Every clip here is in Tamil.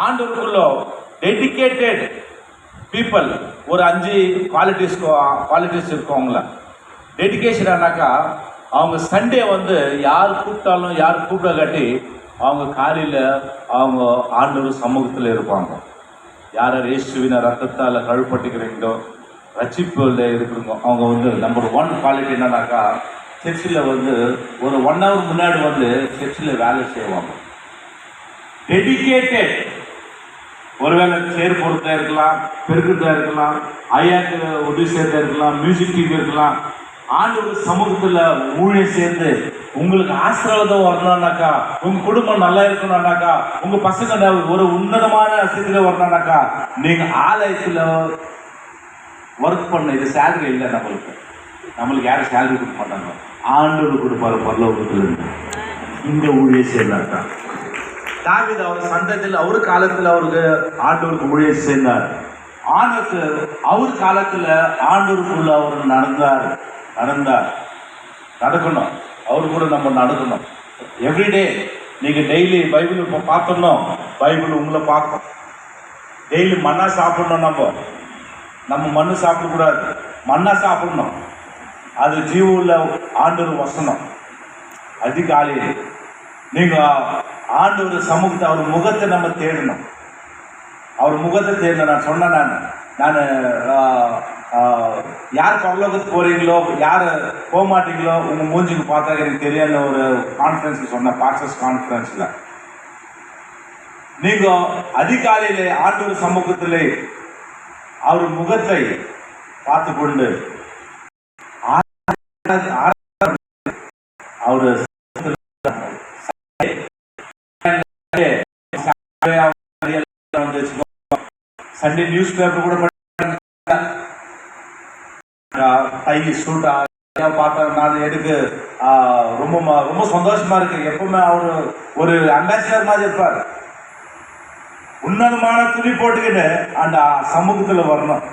ஆண்டவருக்குள்ள டெடிக்கேட்டட் பீப்புள் ஒரு 5 குவாலிட்டிஸ் இருக்கவங்கள. டெடிக்கேஷன் ஆனாக்கா அவங்க சண்டே வந்து யார் கூப்பிட்டாலும் யார் கூப்பிடக்காட்டி அவங்க காலையில் அவங்க ஆண்டவர் சமூகத்தில் இருப்பாங்க. யார் இயேசுவின் ரத்தத்தால் கழுப்பட்டுக்கிறீங்களோ ரட்சிப்பில் இருக்கிறவங்க அவங்க வந்து நம்பர் 1 குவாலிட்டி என்னன்னாக்கா சர்ச்சில் வந்து ஒரு 1 hour முன்னாடி வந்து சர்ச்சில் வேலை செய்வாங்க. டெடிக்கேட்டட். ஒருவேளை சேர் பொறுத்தா இருக்கலாம், பெருக்கிறதா இருக்கலாம், ஐயாக்கு உதவி சேர்த்தா இருக்கலாம், மியூசிக் டீம் இருக்கலாம். ஆண்டவர் சமூகத்தில் ஊழியம் சேர்ந்து உங்களுக்கு ஆசீர்வாதம் வரணும்னாக்கா, உங்க குடும்பம் நல்லா இருக்கணும்னாக்கா, உங்க பசங்க ஒரு உன்னதமான ஸ்திதியில வரணும்னாக்கா நீங்க ஆலயத்தில் ஒர்க் பண்ண. இது சேலரி இல்லை. நம்மளுக்கு யாரும் சேலரி கொடுக்க மாட்டாங்க. ஆண்டவர் கொடுப்பாரு பரலோகத்துல இருந்து. இந்த ஊழியம் சேர்ந்தாக்கா தாவீது அவர் சந்ததியில் அவர் காலத்தில் அவருக்கு ஆண்டவருக்கு ஊழியம் சேர்ந்தார். ஆணுக்கு அவர் காலத்தில் ஆண்டவருக்குள்ள அவர் நடக்கணும். அவரு கூட நம்ம நடக்கணும். எவ்ரிடே நீங்கள் டெய்லி பைபிள் இப்போ பார்த்தோம், பைபிள் உங்களை பார்க்கும். டெய்லி மண்ணா சாப்பிடணும். நம்ம மண்ணு சாப்பிடக்கூடாது, மண்ணா சாப்பிடணும். அது ஜீவுள்ள ஆண்டவர் வசனம். அதிகாலையில் நீங்கள் ஆண்டவர் சமூகத்தை அவர் முகத்தை நம்ம தேடணும். அவர் முகத்தை தேடணும். நான் சொன்னேன், நான் யார் பரலோகத்துக்கு போகிறீங்களோ யார் போக மாட்டீங்களோ உங்கள் மூஞ்சிக்கு பார்த்தா எனக்கு தெரியாத ஒரு கான்ஃபரன்ஸில் சொன்ன பாஸ்டர்ஸ் கான்ஃபரன்ஸில் நீங்கள் அதிகாலையில் ஆண்டவர் சமூகத்தில் அவர் முகத்தை பார்த்து கொண்டு அவர் சண்டே நியூஸ் பேப்பர் கூட டை சூட்டா பார்த்தா நான் எனக்கு ரொம்ப சந்தோஷமா இருக்கு. எப்பவுமே அவரு ஒரு அம்பாசிடர் மாதிரி இருப்பார். உன்னதமான துணி போட்டுக்கிட்டு அந்த சமூகத்துல வரணும்.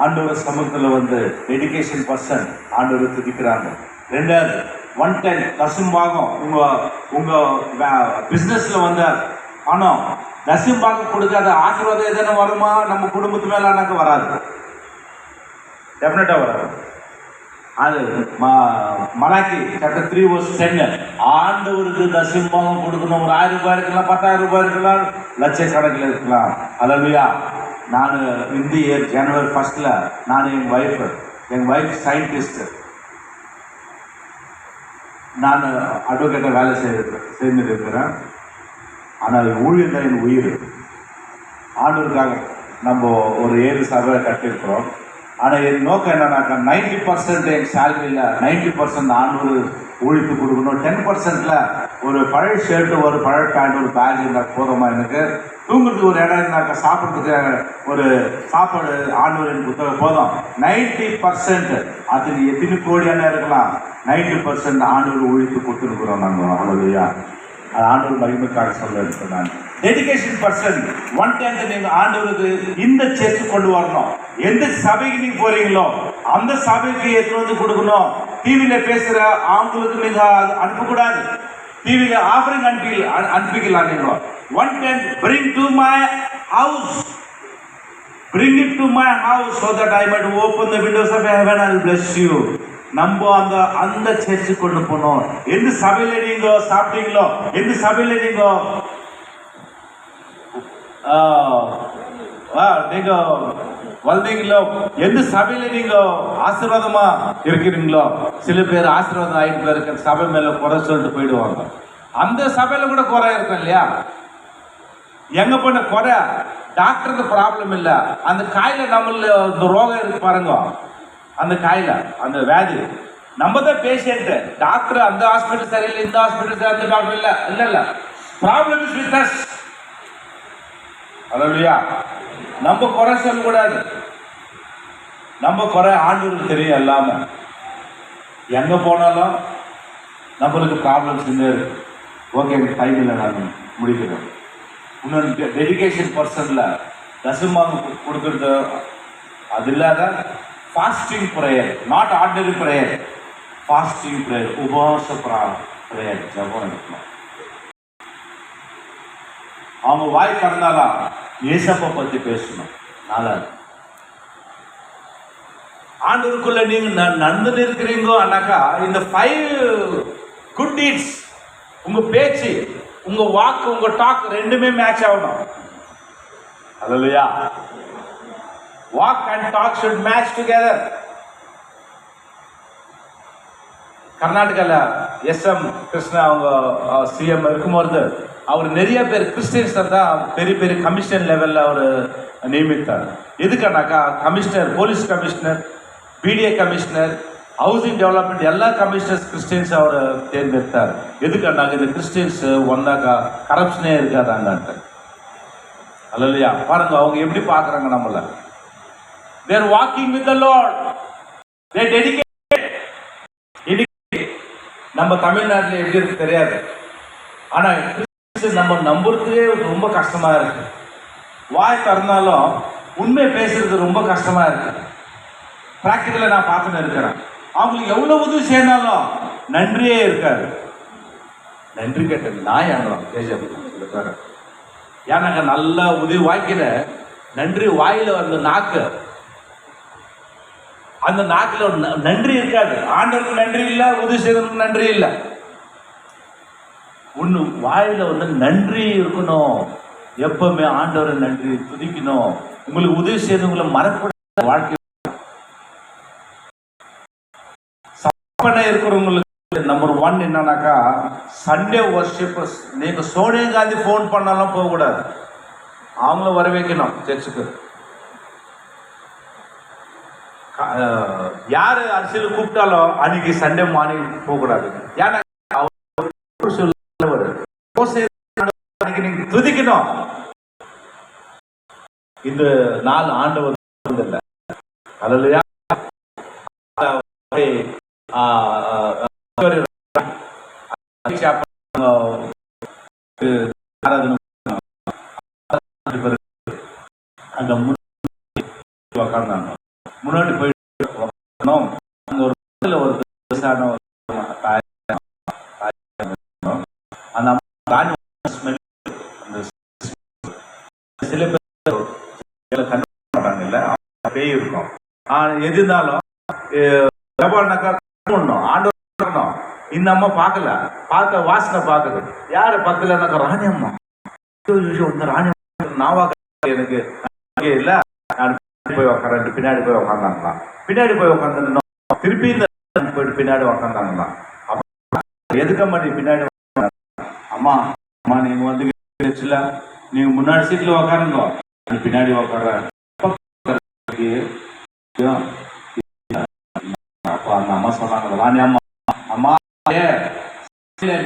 ஆண்டவர் சமூகத்துல வந்து டெடிகேஷன் பர்சன் ஆண்டவர் துதிக்கிறாங்க. 2வது 110 தசம்பாகம். உங்க பிசினஸ்ல வந்த பணம் தசம்பாகம் கொடுக்காத ஆசீர்வாதம் எதனா வருமா? நம்ம குடும்பத்து மேலானாக்க வராது, டெஃபினட்டா வராது. அது மலாக்கி சாப்டர் 3:10 ஆண்டவருக்கு தசம்பாகம் கொடுக்கணும். ஒரு 1000 ரூபாய் இருக்கலாம், 10,000 ரூபாய் இருக்கலாம், லட்சக்கணக்கில் இருக்கலாம். அல்லேலூயா. நான் இந்த இயர் ஜனவரி 1 நான் என் ஒய்ஃப் சயின்டிஸ்ட், நான் அட்வொகேட்டாக வேலை செய்துட்டு இருக்கிறேன். ஆனால் ஊழியம் தான் என் உயிர். ஆண்டவருக்காக நம்ம ஒரு 7 சபை கட்டியிருக்கிறோம். ஆனால் என் நோக்கம் என்னன்னாக்கா 90% என் சேலரியில் 90% ஆண்டவர் ஊழித்து கொடுக்கணும். 10%ல் ஒரு பழைய ஷர்ட்டு, ஒரு பழைய பேண்ட், ஒரு பேக் இருந்தால் போதுமா? எனக்கு தூங்குறதுக்கு ஒரு இடம் இருந்தாக்கா, சாப்பிட்றதுக்கு ஒரு சாப்பாடு ஆண்டவர் எனக்கு புத்தகம் போதும். 90% அது எத்தனை கோடியான இருக்கலாம், 90% ஆண்டவர் ஊழித்து கொடுத்துருக்குறோம் நாங்கள். அல்லேலூயா. அது ஆண்டவர் மகிமைக்காக சொல்ல இருக்கேன். நான் டெடிகேஷன் பர்சன் 110 நீங்கள் ஆண்டவருக்கு இந்த சேர்த்து கொண்டு வரணும். எந்த சபைக்கு நீங்கள் போறீங்களோ அந்த சபைக்கு எடுத்து வந்து கொடுக்கணும். டிவியில் பேசுகிற அவங்களுக்கு நீங்கள் அனுப்பக்கூடாது. டிவியில் ஆஃபரிங் அனுப்பிக்கலாம். நீங்கள் 110 bring to my house, bring it to my house so that I might open the windows of heaven and bless you. நம்ம அந்த சர்ச்சு கொண்டு போனோம். எந்த சபையில நீங்க சாப்பிட்டீங்களோ, எந்த சபையில நீங்க நீங்க வந்தீங்களோ, எந்த சபையில நீங்க ஆசீர்வாதமா இருக்கிறீங்களோ, சில பேர் ஆசீர்வாதம் ஆயிட்டு இருக்க சபை மேல குறை சொல்லிட்டு போயிடுவாங்க. அந்த சபையில கூட குறை இருக்கும் இல்லையா? எங்க பண்ண குறை டாக்டருக்கு ப்ராப்ளம் இல்லை, அந்த காயில நம்மள இந்த ரோகம் இருக்கு பாருங்க, அந்த காயில அந்த வியாதி நம்ம தான் பேஷண்ட். டாக்டர் அந்த ஹாஸ்பிட்டல் சரியில்லை, இந்த ஹாஸ்பிட்டல் சரி, அந்த டாக்டர் இல்ல ப்ராப்ளம் இஸ் வித் அஸ். அல்லேலூயா. நம்ம குறை சொல்லக்கூடாது. நம்ம குறை ஆண்டவருக்கு தெரியும். எல்லாமே எங்க போனாலும் நம்மளுக்கு ப்ராப்ளம்ஸ் இருக்கு. ஓகே, டைம் இல்லை, நான் முடிக்கிறேன். இன்னொன்று டெடிகேஷன் பர்சன்ல தசமாக கொடுக்கறது அது இல்லாத fasting prayer, not ordinary prayer, fasting prayer, உபவாச prayer, ஜெபம் இருக்கணும். அவங்க வாய் திறந்தாலும் ஏசப்பை பற்றி பேசணும். நாலாவது, ஆண்டவருக்குள்ள நீங்க நடந்து இருக்கிறீங்கோ அண்ணாக்கா, இந்த 5 குட் டீட்ஸ், உங்க பேச்சு, உங்க வாக்கு, உங்க டாக் ரெண்டுமே மேட்ச் ஆகணும். Hallelujah. Walk and talk should match together. கர்நாடகாவில் SM கிருஷ்ணா அவங்க சிஎம் இருக்கும்போது அவர் நிறைய பேர் கிறிஸ்டியன்ஸ் தான் பெரிய பெரிய கமிஷனர் லெவலில் அவர் நியமித்தார். எதுக்குன்னாக்கா commissioner, police commissioner, BDA commissioner, housing development எல்லா கமிஷனர்ஸ் கிறிஸ்டியன்ஸ் அவர் தேர்ந்தெடுத்தார். எதுக்குன்னாக்கா இந்த கிறிஸ்டியன்ஸ் வந்தாக்கா கரப்ஷனே இருக்காதாங்கன்ட்டு. அல்லேலூயா. பாருங்க அவங்க எப்படி பார்க்குறாங்க நம்மள. they are walking with the Lord, they dedicate. நம்ம தமிழ்நாட்டில் எப்படி இருக்கு தெரியாது, ஆனால் நம்ம நம்புறதுக்கே ரொம்ப கஷ்டமா இருக்கு. வாய் திறந்தாலும் உண்மை பேசுறது ரொம்ப கஷ்டமா இருக்கு. பிராக்டிக்கலாக நான் பார்த்துன்னு இருக்கிறேன். அவங்களுக்கு எவ்வளோ உதவி செய்தாலும் நன்றியே இருக்காது. நன்றி கேட்டது நான் ஏங்கலாம் கேஜிஎஃப். ஏன்னாங்க நல்லா உதவி வாய்க்கிற நன்றி வாயில் வந்த நாக்கு, அந்த நாக்கில் நன்றி இருக்காது. ஆண்டவருக்கு நன்றி இல்லை, உதவி செய்தவருக்கு நன்றி இல்லை. ஒன்று வாயில் வந்து நன்றி இருக்கணும். எப்பவுமே ஆண்டவரை நன்றி துதிக்கணும். உங்களுக்கு உதவி செய்தவங்களை மறக்கூடாது. வாழ்க்கை இருக்கிறவங்களுக்கு நம்பர் 1 என்னன்னாக்கா சண்டே வர்ஷிப். நீங்க சோனியா காந்தி ஃபோன் பண்ணாலும் போகக்கூடாது, அவங்கள வர வைக்கணும் சர்ச்சுக்கு. யாரு அரசியல் கூப்பிட்டாலும் அன்னைக்கு சண்டே மார்னிங் போகக்கூடாது. ஏன்னா நீங்க துதிக்கணும். இந்த நாள் ஆண்டவர் இல்லை. அல்லேலூயா. அந்த முன்னாடி போயிட்டு ஒரு சில பேர் கண்டு மாட்டாங்கல்ல, அப்படியே இருக்கும். எது இருந்தாலும் ஆண்டவன் இந்த அம்மா பார்க்கல, பார்க்க வாசனை பார்க்குது. யாரு பக்கத்துலனாக்கா ராணி அம்மா. ராணி நாவா எனக்கு இல்ல, நான் போய் உட்காந்து பின்னாடி போய் உட்காந்தாங்களாம். பின்னாடி போய் உட்காந்து திருப்பி போயிட்டு பின்னாடி உட்காந்தாங்களாம். எதுக்க மாட்டேன் பின்னாடி. அம்மா அம்மா நீங்க வந்து நீங்க முன்னாடி சீட்ல உட்காருங்க, பின்னாடி உட்கார. அப்ப அந்த அம்மா சொன்னாங்க, ராணி அம்மா, அம்மா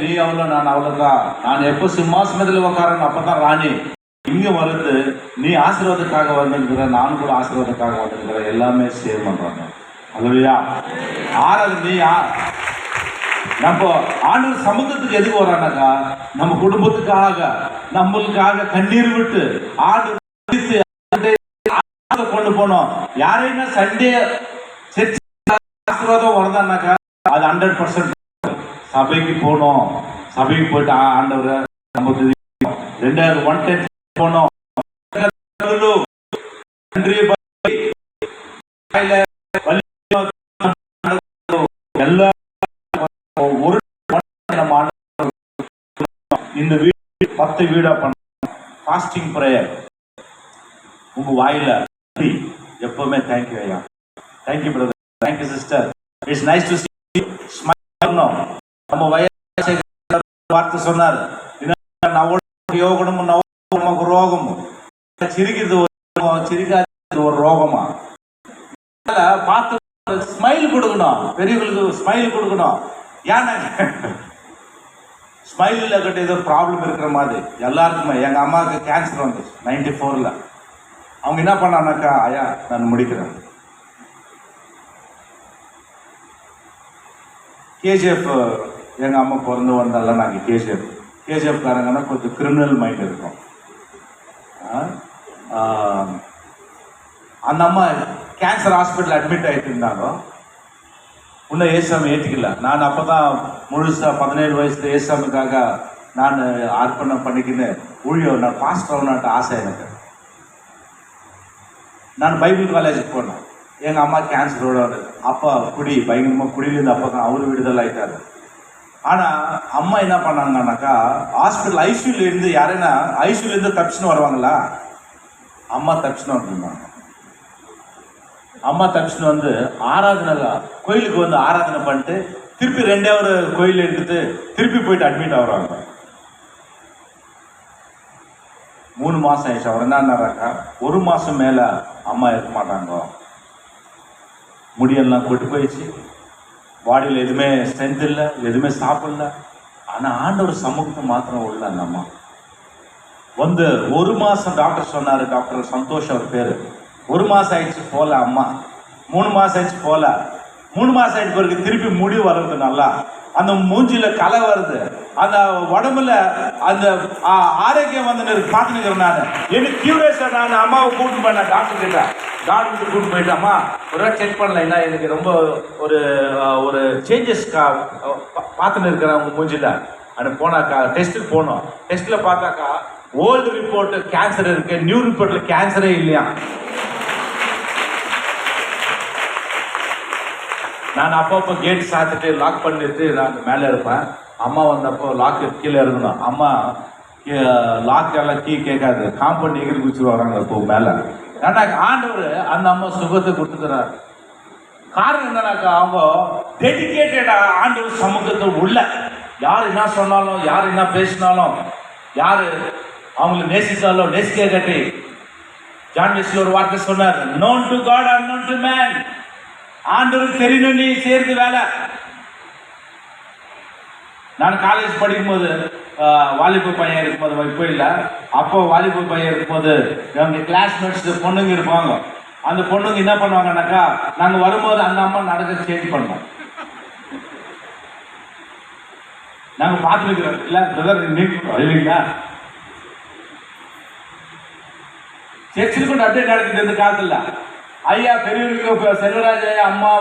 நீ அவ்வளோ நான் அவ்வளோதான், நான் எப்போ சிம்மாசனத்தில் உட்காரன் அப்பதான் ராணி. இங்க வருது நீ ஆசீர்வாதத்துக்காக வந்திருக்கிற, நானும் கூட ஆசீர்வாதத்துக்காக வந்திருக்கிற, எல்லாமே சேவ் பண்றாங்க. அல்லேலூயா. ஆறாவது நீ நம்ம ஆண்டவர் சமூகத்துக்கு எதுக்கு வரானாக்கா நம்ம குடும்பத்துக்காக நம்மளுக்காக கண்ணீர் விட்டு ஆண்டு கொண்டு போனோம். யாரைனா சண்டே ஆசீர்வாதம் வருதானாக்கா அது 100% சபைக்கு போனோம். சபைக்கு போயிட்டு ஆண்டவரை நம்ம 2வது 110 போனோம். இந்த வீடு 10 வீடா பண்ண ஃபாஸ்டிங் பிரேயர். உங்க வாயில எப்பவுமே தேங்க்யூ ஐயா, thank you brother, thank you sister, it's nice to see you smile. நம்ம வயசு வார்த்தை சொன்னார், யோகமும் நவமும் ரோகமும். சிரிக்கிறது சிரிக்காது ஒரு ரோகமா. பார்த்து ஸ்மைல் கொடுக்கணும், பெரியவங்களுக்கு ஸ்மைல் கொடுக்கணும். ஏன்னா ஸ்மைல் இல்லை கட்ட ஏதோ ப்ராப்ளம் இருக்கிற மாதிரி எல்லாருக்குமே. எங்கள் அம்மாவுக்கு கேன்சர் வந்துச்சு 94ல். அவங்க என்ன பண்ணானாக்கா, ஐயா நான் முடிக்கிறேன், கேஜிஎஃப் எங்கள் அம்மா பிறந்து வந்தால நாங்கள் கேஜிஎஃப் காரங்கன்னா கொஞ்சம் கிரிமினல் மைண்ட் இருக்கும். அந்த அம்மா கேன்சர் ஹாஸ்பிட்டல் அட்மிட் ஆகிட்டு இருந்தாங்க. இன்னும் ஏசாமி ஏற்றிக்கல. நான் அப்போ தான் முழுசாக 17 வயசுல ஏசாமிக்காக நான் அர்ப்பணம் பண்ணிக்கின்னு ஊழியம் நான் பாஸ்டர் ஆகணுன்ட்டு ஆசை எனக்கு. நான் பைபிள் காலேஜுக்கு போனேன். எங்கள் அம்மா கேன்சரோட அப்பா பயங்கரமாக குடியிலேருந்து அப்பா தான் அவர் விடுதலை ஆகிட்டார். ஆனால் அம்மா என்ன பண்ணாங்கன்னாக்கா ஹாஸ்பிட்டல் ஐசியூலேருந்து யாரைனா ஐசியூலேருந்து தப்பிச்சுன்னு வருவாங்களா, அம்மா தப்பிச்சுன்னு வந்துருந்தாங்க. அம்மா தப்பிச்சுன்னு வந்து ஆராதனை கோயிலுக்கு வந்து ஆராதனை பண்ணிட்டு திருப்பி 2 hour கோயில் எடுத்துட்டு திருப்பி போயிட்டு அட்மிட் ஆகுறாங்க. 3 மாதம் ஆயிடுச்சு. அவர் என்னன்னாக்கா 1 மாதம் மேலே அம்மா இருக்க மாட்டாங்க, முடியெல்லாம் கொட்டு போயிடுச்சு, பாடியில் எதுவுமே ஸ்ட்ரென்த் இல்லை, எதுவுமே சாப்பிடல. ஆனால் ஆண்டவர் சமூகத்தை மாத்திரம் உள்ள அந்த அம்மா வந்து 1 மாதம் டாக்டர் சொன்னார், டாக்டர் சந்தோஷ் அவர் பேர். 1 மாதம் ஆயிடுச்சு போகல அம்மா, 3 மாதம் ஆயிடுச்சு போகல, 3 மாதம் ஆயிடுச்சு பிறகு திருப்பி முடி வர்றது, நல்லா அந்த மூஞ்சில கலை வருது, அந்த உடம்புல அந்த ஆரோக்கியம் வந்து பார்த்துக்கிறேன். நான் எனக்கு கியூரியஸாக நான் அம்மாவை கூப்பிட்டு போனேன் டாக்டர் கிட்ட. டாக்டர் கூப்பிட்டு போயிட்டு அம்மா ஒரு செக் பண்ணல, என்ன எனக்கு ரொம்ப ஒரு சேஞ்சஸ் பார்த்துன்னு இருக்கிறேன் அவங்க மூஞ்சில. அது போனாக்கா டெஸ்ட்டுக்கு போனோம். டெஸ்ட்டில் பார்த்தாக்கா ஓல்டு ரிப்போர்ட்டு கேன்சர் இருக்கு, நியூ ரிப்போர்ட்டில் கேன்சரே இல்லையா. நான் அப்பப்போ கேட் சாத்திட்டு லாக் பண்ணிட்டு நான் மேலே இருப்பேன். அம்மா வந்தப்போ லாக்கு கீழே இருக்கணும். அம்மா லாக்கெல்லாம் கீ கேட்காது, காம்பவுண்ட் எகிரி குச்சிட்டு வராங்க இப்போ மேலே. ஏன்னா ஆண்டவர் அந்த அம்மா சுகத்தை கொடுத்துக்கிறார். காரணம் என்னன்னாக்கா அவங்க டெடிக்கேட்டடா ஆண்டவர் சமூகத்தை உள்ள யார் என்ன சொன்னாலும், யார் என்ன பேசினாலும், யார் அவங்களை நேசித்தாலும் நேசிக்க கட்டி. ஜான் வெஸ்லி ஒரு வார்த்தை சொன்னார், known to God unknown to man. ஆண்டவருக்கு தெரியணும் நீ சேர்ந்து வேலை. நான் காலேஜ் படிக்கும்போது வாலிபு பையன் இருக்கும்போது, இப்போ இல்லை, அப்போ வாலிபு பையன் இருக்கும்போது எங்கள் கிளாஸ்மேட்ஸ் பொண்ணுங்க இருப்பாங்க. அந்த பொண்ணுங்க என்ன பண்ணுவாங்கன்னாக்கா நாங்கள் வரும்போது அந்த அம்மா நடக்க சேஞ்ச் பண்ணோம். நாங்கள் பார்த்துருக்கிறோம் இல்லை பிரதர் இல்லைங்களா, சர்ச்சில் கொண்டு அப்படியே நடக்குது இந்த காலத்தில். ஐயா பெரியவருக்கு செல்வராஜ் ஐயா, அம்மா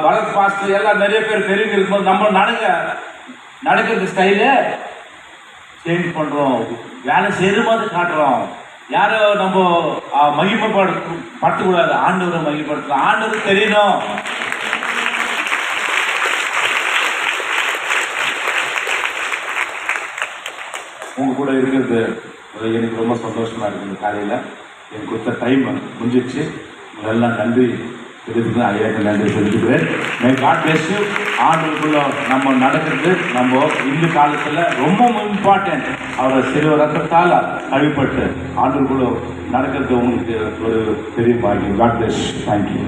பரத் பாஸ்டர் எல்லாம் நிறைய பேர் பெரியவங்க இருக்கும்போது நம்ம நடக்கிறது ஸ்டைலு சேஞ்ச் பண்ணுறோம், வேலை செய்கிற மாதிரி காட்டுறோம். யாரோ நம்ம மகிமைப்படுத்தக்கூடாது, ஆண்டவரை மகிமைப்படுத்தலாம். ஆண்டவருக்கு தெரியணும். உங்க கூட இருக்கிறது எனக்கு ரொம்ப சந்தோஷமா இருக்குது. காலையில் எனக்கு கொடுத்த டைம் முடிஞ்சிடுச்சு. எல்லாம் நன்றி தெரிவித்துக்கிறேன், ஐயாவுக்கு நன்றி தெரிவித்துக்கிறேன். May God bless you. ஆண்டுக்குள்ள நம்ம நடக்கிறது நம்ம இந்த காலத்தில் ரொம்ப இம்பார்ட்டன்ட். அவரை சிறு ரத்தத்தால் அழிப்பட்டு ஆண்டுக்குள்ள நடக்கிறது உங்களுக்கு ஒரு பெரிய பாக்கியம். God bless. தேங்க்யூ.